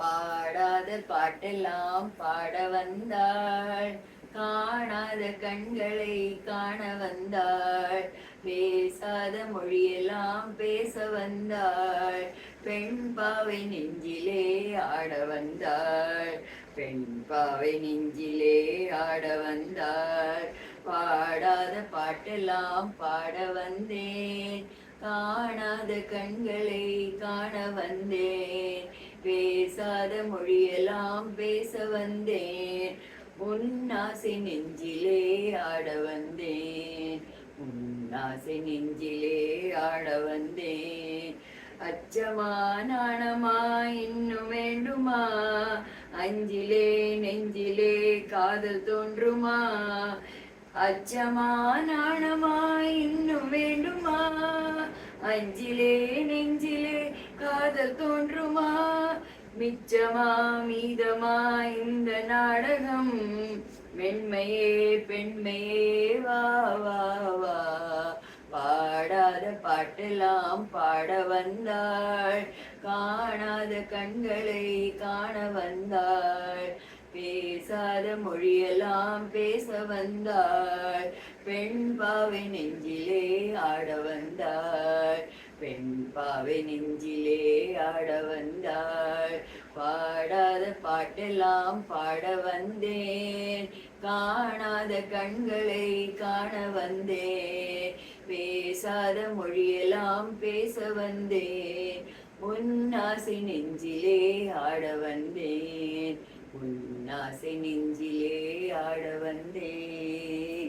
பாடாத பாட்டெல்லாம் பாட வந்தாள், காணாத கண்களை காண வந்தாள், பேசாத மொழியெல்லாம் பேச வந்தாள், பெண் பாவை நெஞ்சிலே ஆட வந்தாள், பெண் பாவை நெஞ்சிலே ஆட வந்தாள். பாடாத பாட்டெல்லாம் பாட வந்தேன், காணாத கண்களை காண வந்தேன், பேசாத மொழியெல்லாம் பேச வந்தேன், உன்னாசை நெஞ்சிலே ஆட வந்தேன், உன்னாசை நெஞ்சிலே ஆட வந்தேன். அச்சமா நாணமா இன்னும் வேண்டுமா, அஞ்சிலே நெஞ்சிலே காதல் தோன்றுமா, அச்சமா நாணமா இன்னும் வேண்டுமா, அஞ்சிலே நெஞ்சிலே காதல் தோன்றுமா, மிச்சமா மீதமா இந்த நாடகம், மென்மையே பெண்மையே வா வா வா. பாடாத பாட்டெல்லாம் பாட வந்தாள், காணாத கண்களை காண வந்தாள், பேசாத மொழியெல்லாம் பேச வந்தாள், பெண் பாவை நெஞ்சிலே ஆட வந்தாள், பெண் பாவை நெஞ்சிலே ஆட வந்தாள். பாடாத பாட்டெல்லாம் பாட வந்தேன், காணாத கண்களை காண வந்தேன், பேசாத மொழியெல்லாம் பேச வந்தேன், உன்னாசை நெஞ்சிலே ஆட வந்தேன், உன்னாசை நெஞ்சிலே ஆட வந்தேன்.